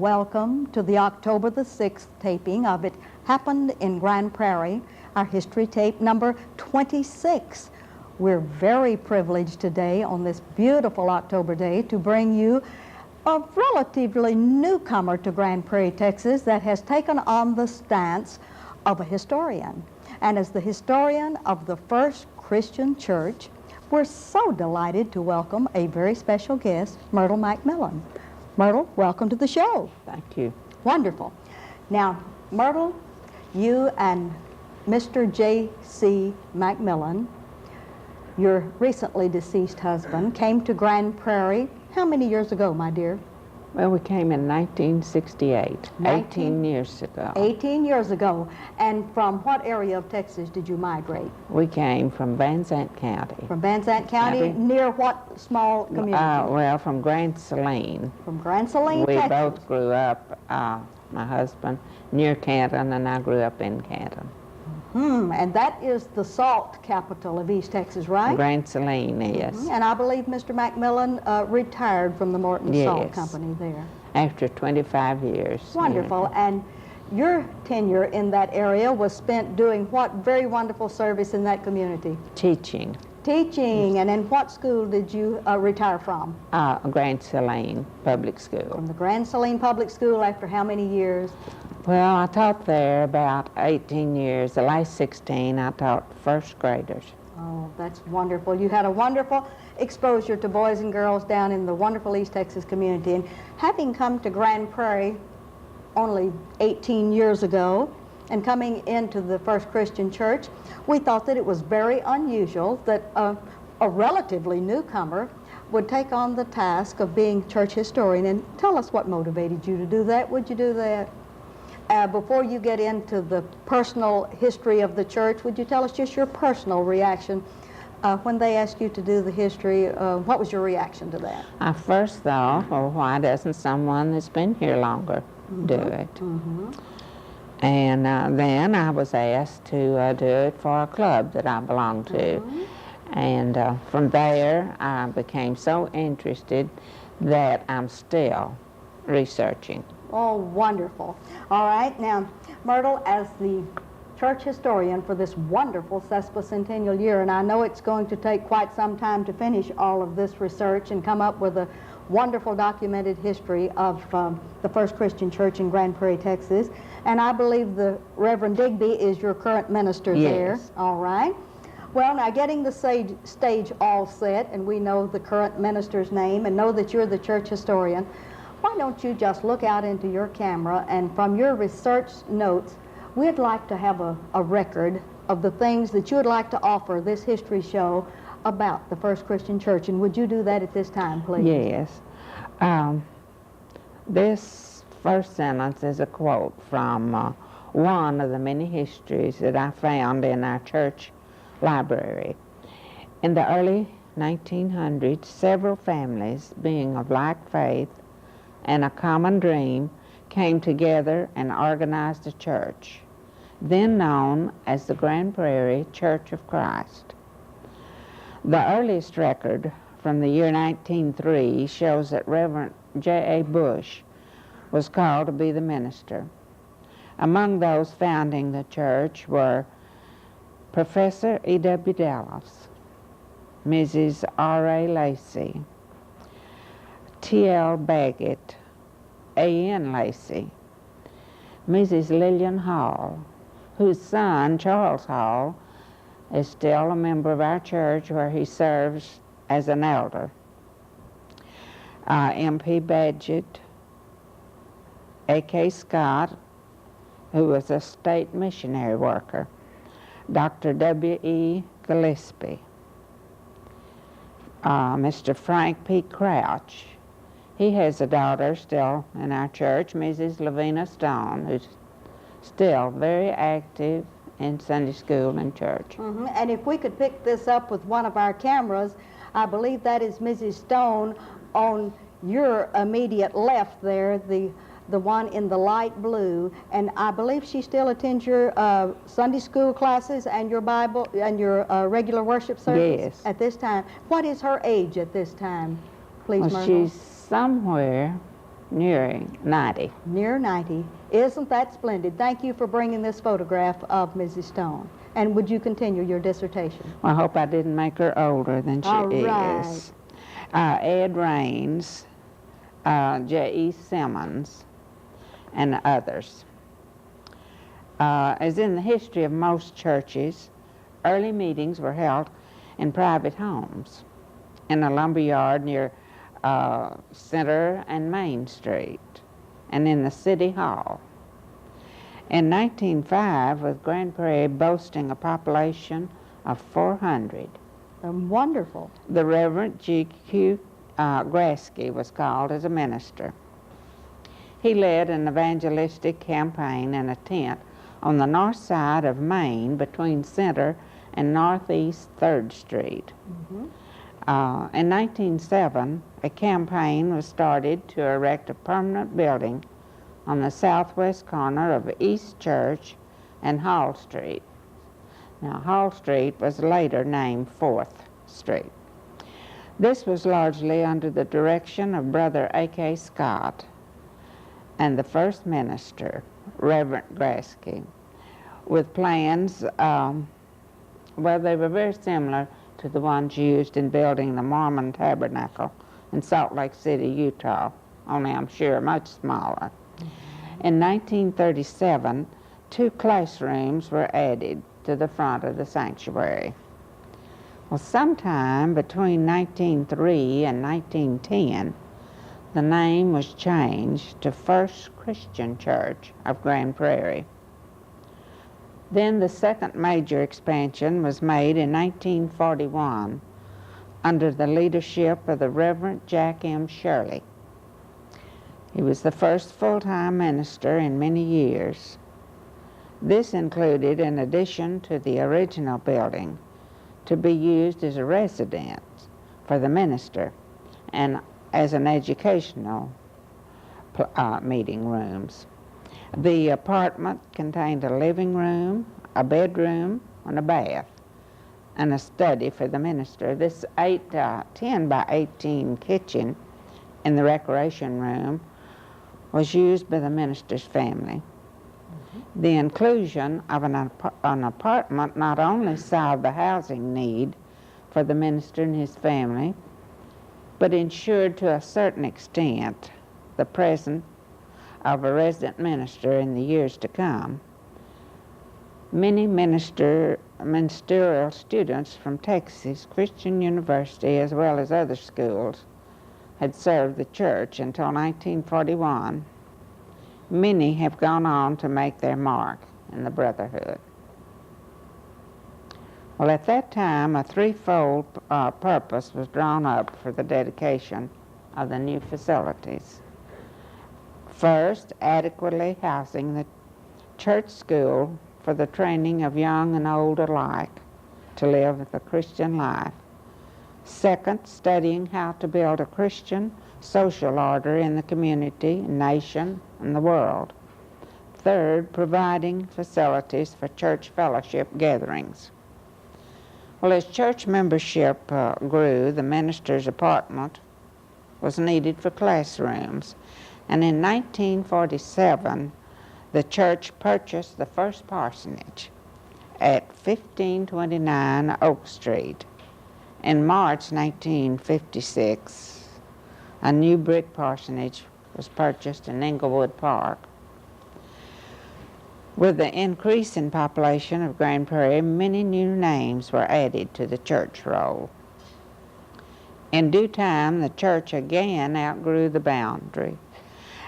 welcome to the October the 6th taping of It Happened in Grand Prairie, our history tape number 26. We're very privileged today on this beautiful October day to bring you a relatively newcomer to Grand Prairie, Texas, that has taken on the stance of a historian. And as the historian of the First Christian Church, we're so delighted to welcome a very special guest, Myrtle McMillan. Myrtle, welcome to the show. Thank you. Wonderful. Now, Myrtle, you and Mr. J.C. McMillan, your recently deceased husband, came to Grand Prairie how many years ago, my dear? Well, we came in 1968, 18 years ago. 18 years ago. And from what area of Texas did you migrate? We came from Van Zandt County. From Van Zandt County, near what small community? Well, from Grand Saline. From Grand Saline, we Texas. both grew up, my husband, near Canton, and I grew up in Canton. And that is the salt capital of East Texas, right? Grand Saline, yes. And I believe Mr. McMillan retired from the Morton Salt Company there. After 25 years. Wonderful. And your tenure in that area was spent doing what very wonderful service in that community? Teaching. Teaching. And in what school did you retire from? Grand Saline Public School. From the Grand Saline Public School after how many years? Well, I taught there about 18 years. The last 16, I taught first graders. Oh, that's wonderful. You had a wonderful exposure to boys and girls down in the wonderful East Texas community. And having come to Grand Prairie only 18 years ago and coming into the First Christian Church, we thought that it was very unusual that a relatively newcomer would take on the task of being church historian. And tell us what motivated you to do that. Would you do that? Before you get into the personal history of the church, would you tell us just your personal reaction when they asked you to do the history? What was your reaction to that? I first thought, well, why doesn't someone that's been here longer do it? And then I was asked to do it for a club that I belong to. And from there, I became so interested that I'm still researching. Oh, wonderful. All right. Now, Myrtle, as the church historian for this wonderful sesquicentennial year, and I know it's going to take quite some time to finish all of this research and come up with a wonderful documented history of the First Christian Church in Grand Prairie, Texas. And I believe the Reverend Digby is your current minister there. All right. Well, now getting the stage all set, and we know the current minister's name and know that you're the church historian, why don't you just look out into your camera, and from your research notes, we'd like to have a record of the things that you would like to offer this history show about the First Christian Church. And would you do that at this time, please? Yes. This first sentence is a quote from one of the many histories that I found in our church library. In the early 1900s, several families, being of like faith and a common dream, came together and organized a church, then known as the Grand Prairie Church of Christ. The earliest record from the year 1903 shows that Reverend J.A. Bush was called to be the minister. Among those founding the church were Professor E.W. Dallas, Mrs. R.A. Lacey, T.L. Baggett, A.N. Lacey, Mrs. Lillian Hall, whose son, Charles Hall, is still a member of our church where he serves as an elder, M.P. Badgett, A.K. Scott, who was a state missionary worker, Dr. W.E. Gillespie, Mr. Frank P. Crouch. He has a daughter still in our church, Mrs. Lavina Stone, who's still very active in Sunday school and church. And if we could pick this up with one of our cameras, I believe that is Mrs. Stone on your immediate left there, the one in the light blue, and I believe she still attends your Sunday school classes and your Bible and your regular worship service at this time. What is her age at this time, please, Well, Myrtle? she's somewhere Near 90. Near 90. Isn't that splendid? Thank you for bringing this photograph of Mrs. Stone. And would you continue your dissertation? I hope I didn't make her older than she All right. is. Ed Raines, J.E. Simmons, and others. As in the history of most churches, early meetings were held in private homes in a lumber yard near Center and Main Street, and in the City Hall. In 1905, with Grand Prairie boasting a population of 400, Wonderful. the Reverend G.Q. Grasky was called as a minister. He led an evangelistic campaign in a tent on the north side of Main between Center and Northeast 3rd Street. In 1907, a campaign was started to erect a permanent building on the southwest corner of East Church and Hall Street. Now, Hall Street was later named 4th Street. This was largely under the direction of Brother A.K. Scott and the first minister, Reverend Grasky, with plans, well, they were very similar to the ones used in building the Mormon Tabernacle in Salt Lake City, Utah, only I'm sure much smaller. In 1937, 2 classrooms were added to the front of the sanctuary. Well, sometime between 1903 and 1910, the name was changed to First Christian Church of Grand Prairie. Then the second major expansion was made in 1941 under the leadership of the Reverend Jack M. Shirley. He was the first full-time minister in many years. This included, in addition to the original building, to be used as a residence for the minister and as an educational meeting rooms. The apartment contained a living room, a bedroom, and a bath, and a study for the minister. This 10 by 18 kitchen in the recreation room was used by the minister's family. The inclusion of an apartment not only solved the housing need for the minister and his family, but ensured to a certain extent the presence of a resident minister in the years to come. Many ministerial students from Texas Christian University, as well as other schools, had served the church until 1941. Many have gone on to make their mark in the brotherhood. Well, at that time, a threefold purpose was drawn up for the dedication of the new facilities. First, adequately housing the church school for the training of young and old alike to live the Christian life. Second, studying how to build a Christian social order in the community, nation, and the world. Third, providing facilities for church fellowship gatherings. Well, as church membership grew, the minister's apartment was needed for classrooms. And in 1947, the church purchased the first parsonage at 1529 Oak Street. In March 1956, a new brick parsonage was purchased in Englewood Park. With the increase in population of Grand Prairie, many new names were added to the church roll. In due time, the church again outgrew the boundary,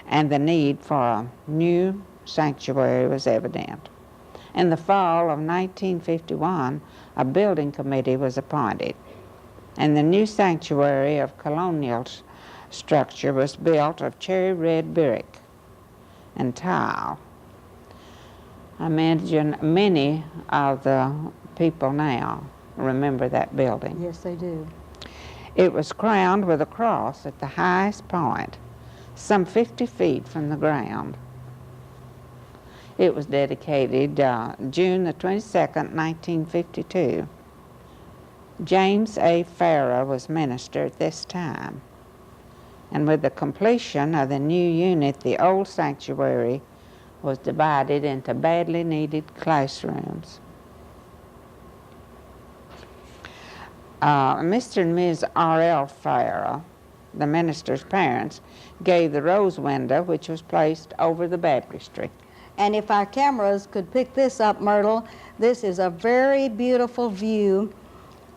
and the need for a new sanctuary was evident. In the fall of 1951, a building committee was appointed, and the new sanctuary of colonial structure was built of cherry red brick and tile. I imagine many of the people now remember that building. Yes, they do. It was crowned with a cross at the highest point, some 50 feet from the ground. It was dedicated June the 22nd, 1952. James A. Farrah was minister at this time. And with the completion of the new unit, the old sanctuary was divided into badly needed classrooms. Mr. and Ms. R.L. Farrell, the minister's parents, gave the rose window, which was placed over the baptistry. And if our cameras could pick this up, Myrtle, this is a very beautiful view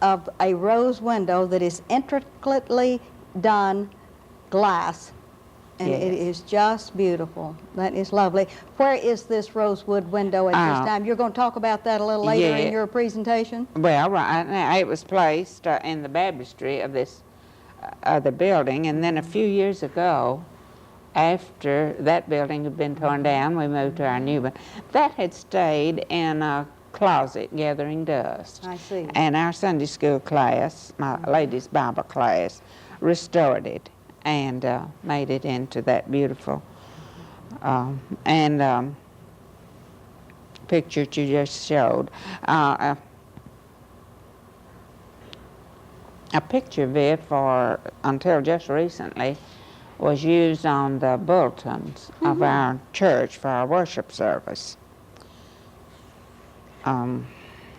of a rose window that is intricately done glass. And Yes. it is just beautiful. That is lovely. Where is this rosewood window at this time? You're going to talk about that a little later in your presentation? Well, right now it was placed in the baptistry of this the building, and then a few years ago, after that building had been torn down, we moved to our new one. That had stayed in a closet gathering dust. I see. And our Sunday school class, my ladies' Bible class, restored it and made it into that beautiful picture that you just showed. A picture of it for, until just recently, was used on the bulletins of our church for our worship service.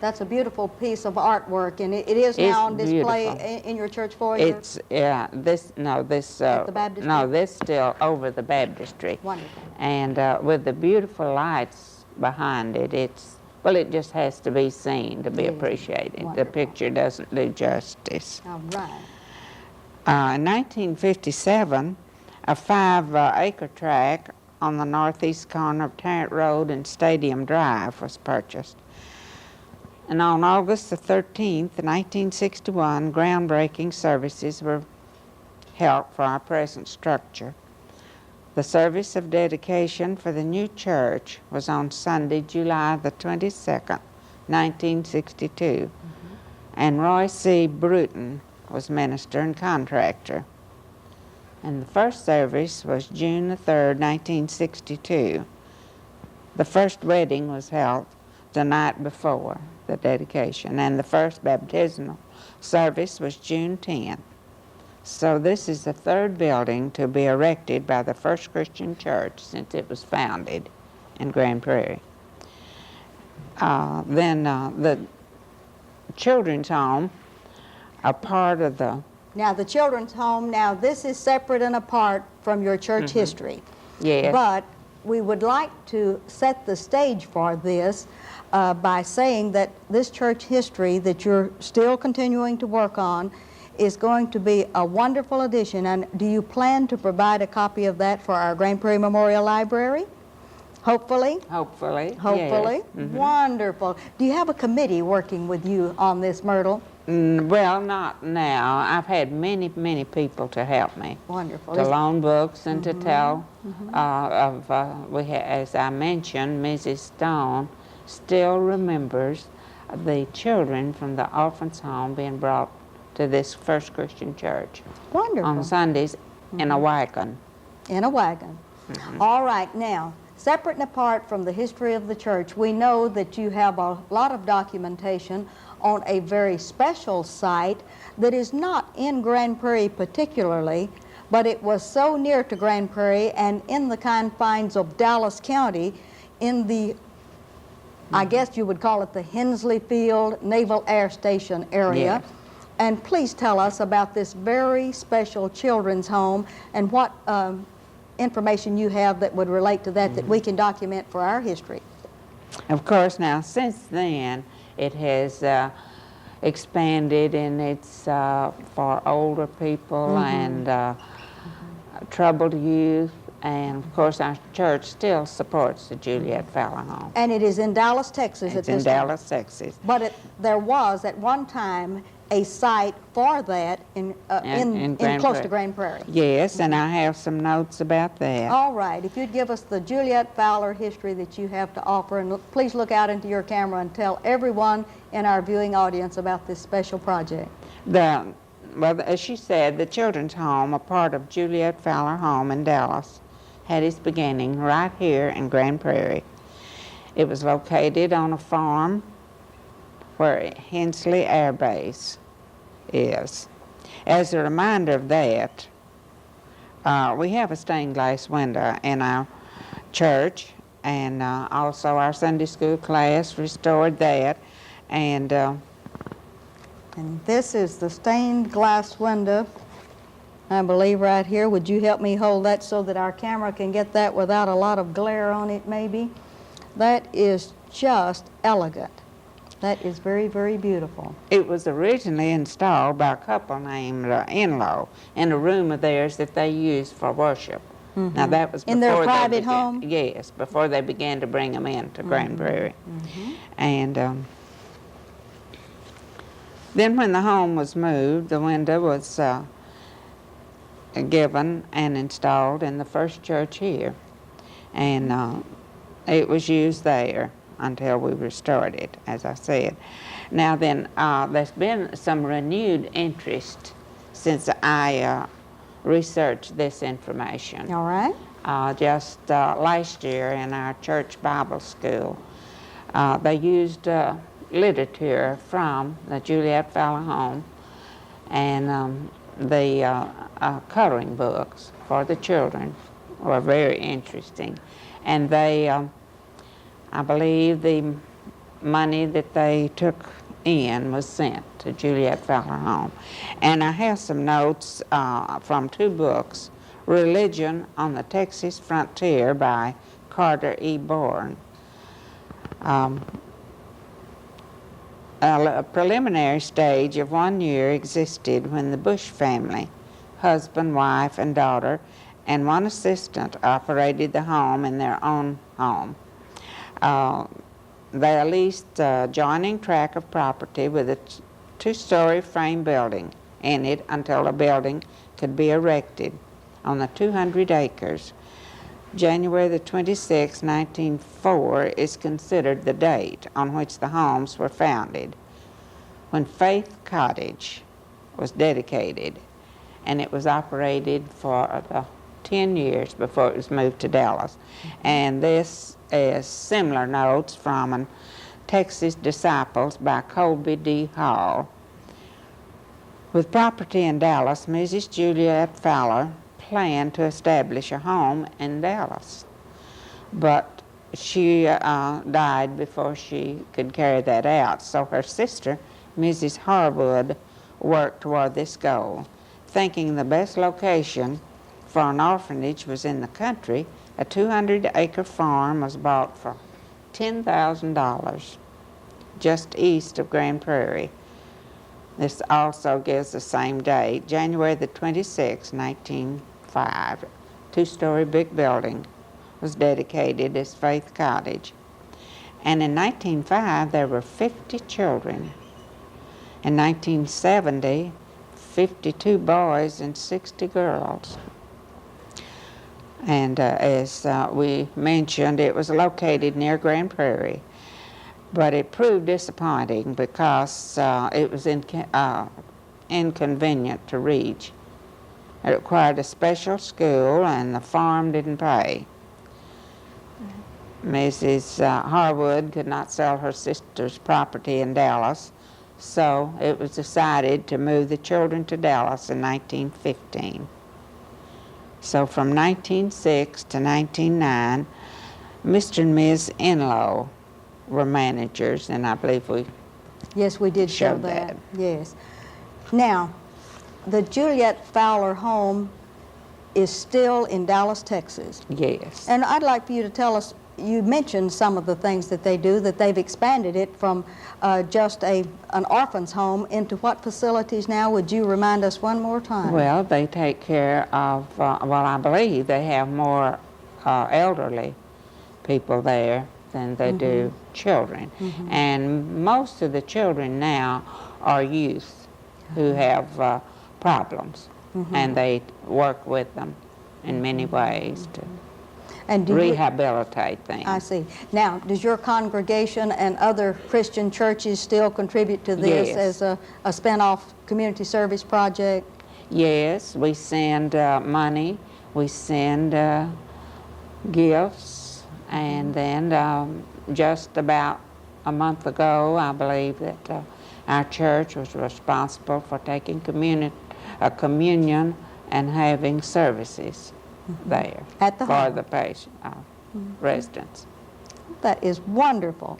That's a beautiful piece of artwork, and it is now on display in your church foyer? It's, At the baptistry? No, this still over the baptistry. Wonderful. And with the beautiful lights behind it, well, it just has to be seen to be appreciated. Wonderful. The picture doesn't do justice. All right. In 1957, a 5-acre tract on the northeast corner of Tarrant Road and Stadium Drive was purchased. And on August the 13th, 1961, groundbreaking services were held for our present structure. The service of dedication for the new church was on Sunday, July the 22nd, 1962. And Roy C. Bruton was minister and contractor. And the first service was June the 3rd, 1962. The first wedding was held the night before the dedication, and the first baptismal service was June 10th. So this is the third building to be erected by the First Christian Church since it was founded in Grand Prairie. Then the children's home, a part of the... Now, the children's home, now this is separate and apart from your church history. Yes. But we would like to set the stage for this by saying that this church history that you're still continuing to work on is going to be a wonderful addition. And do you plan to provide a copy of that for our Grand Prairie Memorial Library? Hopefully? Hopefully. Hopefully. Yes. Wonderful. Do you have a committee working with you on this, Myrtle? Well, not now. I've had many, many people to help me. Wonderful. To loan books and to tell as I mentioned, Mrs. Stone still remembers the children from the orphans' home being brought to this First Christian Church Wonderful. on Sundays in a wagon. In a wagon. All right, now, separate and apart from the history of the church, we know that you have a lot of documentation on a very special site that is not in Grand Prairie particularly, but it was so near to Grand Prairie and in the confines of Dallas County in the, I guess you would call it the Hensley Field Naval Air Station area. Yes. And please tell us about this very special children's home and what information you have that would relate to that that we can document for our history. Of course, now, since then, it has expanded, and it's for older people and troubled youth. And, of course, our church still supports the Juliet Fowler Home. And it is in Dallas, Texas at It's this in time. Dallas, Texas. But there was, at one time, a site for that in close to Grand Prairie. Yes, and I have some notes about that. All right. If you'd give us the Juliet Fowler history that you have to offer, and please look out into your camera and tell everyone in our viewing audience about this special project. Well, as she said, the children's home, a part of Juliet Fowler Home in Dallas, had its beginning right here in Grand Prairie. It was located on a farm where Hensley Air Base is. As a reminder of that, we have a stained glass window in our church, and also our Sunday school class restored that. And this is the stained glass window, I believe, right here. Would you help me hold that so that our camera can get that without a lot of glare on it, maybe? That is just elegant. That is very, very beautiful. it was originally installed by a couple named Enlow in a room of theirs that they used for worship. Now that was before In their they private began- home? Yes, before they began to bring them into Grand Prairie. And then when the home was moved, the window was given and installed in the first church here. And it was used there until we restored it, as I said. Now then, there's been some renewed interest since I researched this information. All right. Just last year in our church Bible school, they used literature from the Juliet Fowler home and the coloring books for the children were very interesting. And they, I believe the money that they took in was sent to Juliet Fowler home. And I have some notes from two books, Religion on the Texas Frontier by Carter E. Bourne. A preliminary stage of 1 year existed when the Bush family, husband, wife, and daughter, and one assistant operated the home in their own home. They leased a adjoining tract of property with a two-story frame building in it until a building could be erected on the 200 acres. January the 26th, 1904 is considered the date on which the homes were founded, when Faith Cottage was dedicated, and it was operated for 10 years before it was moved to Dallas. And this is similar notes from Texas Disciples by Colby D. Hall. With property in Dallas, Mrs. Juliet Fowler planned to establish a home in Dallas, but she died before she could carry that out. So her sister, Mrs. Harwood, worked toward this goal. Thinking the best location for an orphanage was in the country, a 200-acre farm was bought for $10,000 just east of Grand Prairie. This also gives the same date, January the 26th, 1905. Two-story brick building was dedicated as Faith Cottage. And in 1905, there were 50 children. In 1970, 52 boys and 60 girls. And as we mentioned, it was located near Grand Prairie. But it proved disappointing because it was inconvenient to reach. It required a special school, and the farm didn't pay. Mrs. Harwood could not sell her sister's property in Dallas, so it was decided to move the children to Dallas in 1915. So from 1906 to 1909, Mr. and Ms. Enlow were managers, and I believe we Yes, we did show showed that. that. Yes. Now, the Juliet Fowler home is still in Dallas, Texas. Yes. And I'd like for you to tell us, you mentioned some of the things that they do, that they've expanded it from just an orphan's home into what facilities now? Would you remind us one more time? Well, they take care of, well, I believe they have more elderly people there than they do children. And most of the children now are youth who have problems, and they work with them in many ways to And do you, rehabilitate them. I see. Now, does your congregation and other Christian churches still contribute to this Yes. as a spin-off community service project? Yes, we send money, we send gifts, and then just about a month ago, I believe that our church was responsible for taking communion and having services there At the for home. the patient residents. That is wonderful.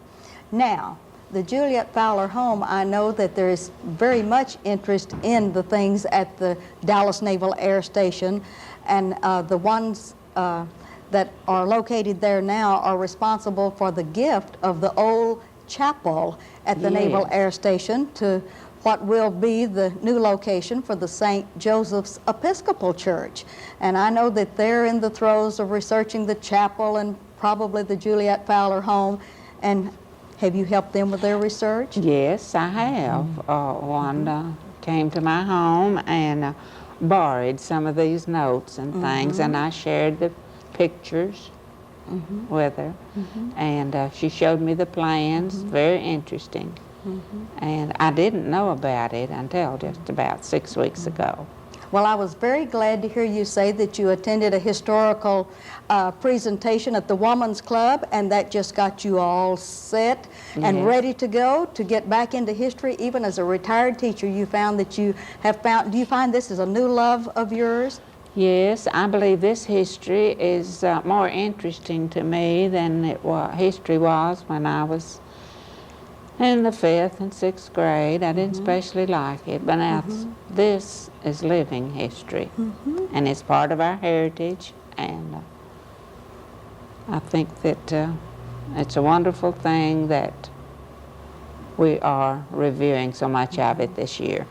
Now, the Juliet Fowler home, I know that there is very much interest in the things at the Dallas Naval Air Station, and the ones that are located there now are responsible for the gift of the old chapel at the Naval Yes. Air Station to what will be the new location for the St. Joseph's Episcopal Church. And I know that they're in the throes of researching the chapel and probably the Juliet Fowler home. And have you helped them with their research? Yes, I have. One came to my home and borrowed some of these notes and things, and I shared the pictures with her. And she showed me the plans, very interesting. And I didn't know about it until just about 6 weeks ago. Well, I was very glad to hear you say that you attended a historical presentation at the Woman's Club, and that just got you all set and Yes. ready to go to get back into history. Even as a retired teacher, you found that you have found, do you find this is a new love of yours? Yes, I believe this history is more interesting to me than history was when I was in the 5th and 6th grade. I didn't especially like it, but now this is living history, and it's part of our heritage, and I think that it's a wonderful thing that we are reviewing so much of it this year.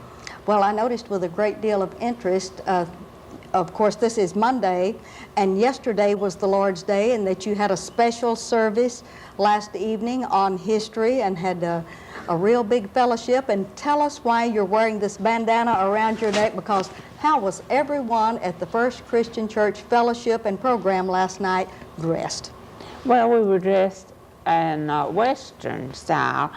Well, I noticed with a great deal of interest, of course, this is Monday, and yesterday was the Lord's Day, and that you had a special service last evening on history and had a real big fellowship. And tell us why you're wearing this bandana around your neck, because how was everyone at the First Christian Church Fellowship and Program last night dressed? Well, we were dressed in Western style,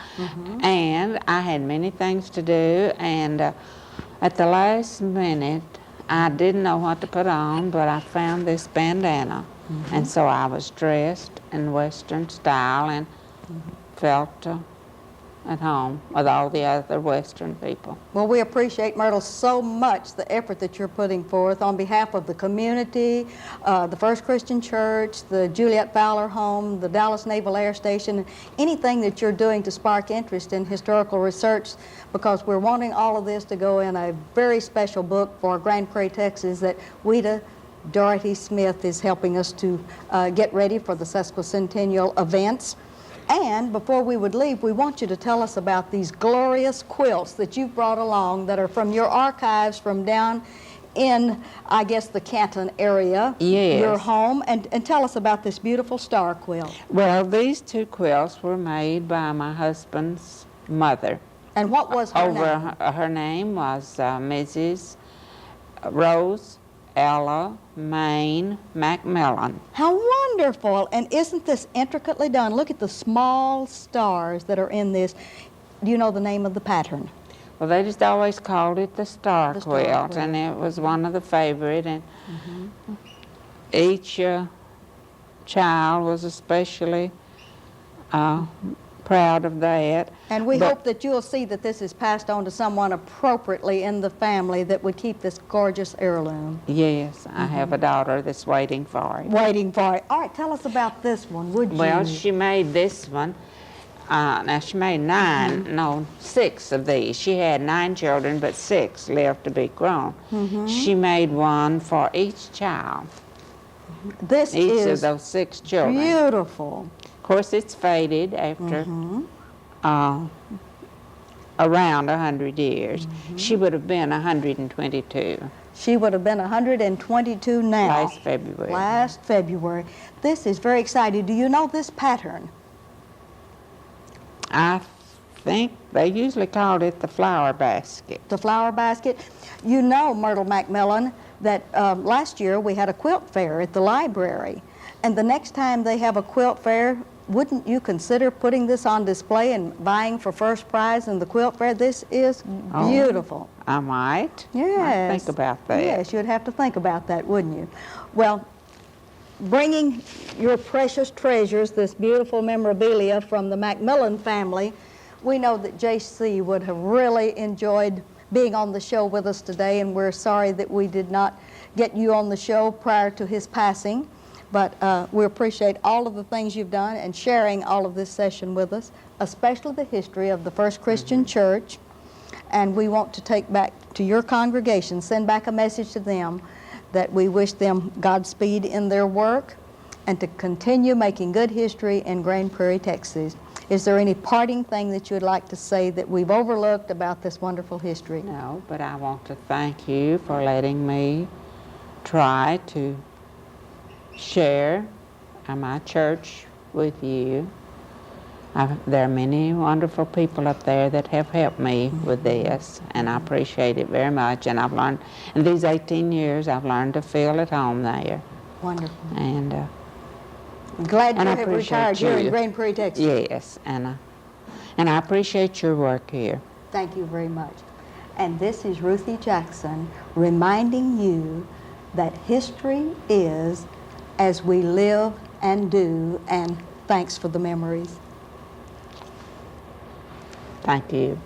and I had many things to do, and at the last minute, I didn't know what to put on, but I found this bandana, and so I was dressed in Western style and felt at home with all the other Western people. Well, we appreciate, Myrtle, so much the effort that you're putting forth on behalf of the community, the First Christian Church, the Juliet Fowler Home, the Dallas Naval Air Station, anything that you're doing to spark interest in historical research, because we're wanting all of this to go in a very special book for Grand Prairie, Texas, that Weta Dorothy Smith is helping us to get ready for the sesquicentennial events. And before we would leave, we want you to tell us about these glorious quilts that you've brought along that are from your archives from down in, I guess, the Canton area, Yes. your home, and tell us about this beautiful star quilt. Well, these two quilts were made by my husband's mother. And what was her name? Her name was Mrs. Rose Ella Main Macmillan. How wonderful! And isn't this intricately done? Look at the small stars that are in this. Do you know the name of the pattern? Well, they just always called it the star The star quilt, quilt. and it was one of the favorite. And each child was especially proud of that. And we But- hope that you'll see that this is passed on to someone appropriately in the family that would keep this gorgeous heirloom. Yes, I have a daughter that's waiting for it. Waiting for it. All right, tell us about this one, would you? Well, she made this one. Now, she made six of these. She had 9 children, but 6 lived to be grown. She made one for each child, This each of is those 6 children. beautiful. Of course, it's faded after around 100 years. She would have been 122 She would have been 122 now. last February. Last February. This is very exciting. Do you know this pattern? I think they usually called it the flower basket. The flower basket. You know, Myrtle Macmillan, that last year we had a quilt fair at the library. And the next time they have a quilt fair, wouldn't you consider putting this on display and vying for first prize in the quilt fair? This is beautiful. I might. Yes. I think about that. Yes, you'd have to think about that, wouldn't you? Well, bringing your precious treasures, this beautiful memorabilia from the Macmillan family, we know that J.C. would have really enjoyed being on the show with us today, and we're sorry that we did not get you on the show prior to his passing. But we appreciate all of the things you've done and sharing all of this session with us, especially the history of the First Christian Church. And we want to take back to your congregation, send back a message to them that we wish them Godspeed in their work and to continue making good history in Grand Prairie, Texas. Is there any parting thing that you would like to say that we've overlooked about this wonderful history? No, but I want to thank you for letting me try to share my church with you. There are many wonderful people up there that have helped me with this, and I appreciate it very much. And I've learned, in these 18 years, I've learned to feel at home there. Wonderful. And glad you and I have appreciate retired here in you. Grand Prairie, Texas. Yes, and I appreciate your work here. Thank you very much. And this is Ruthie Jackson reminding you that history is as we live and do, and thanks for the memories. Thank you.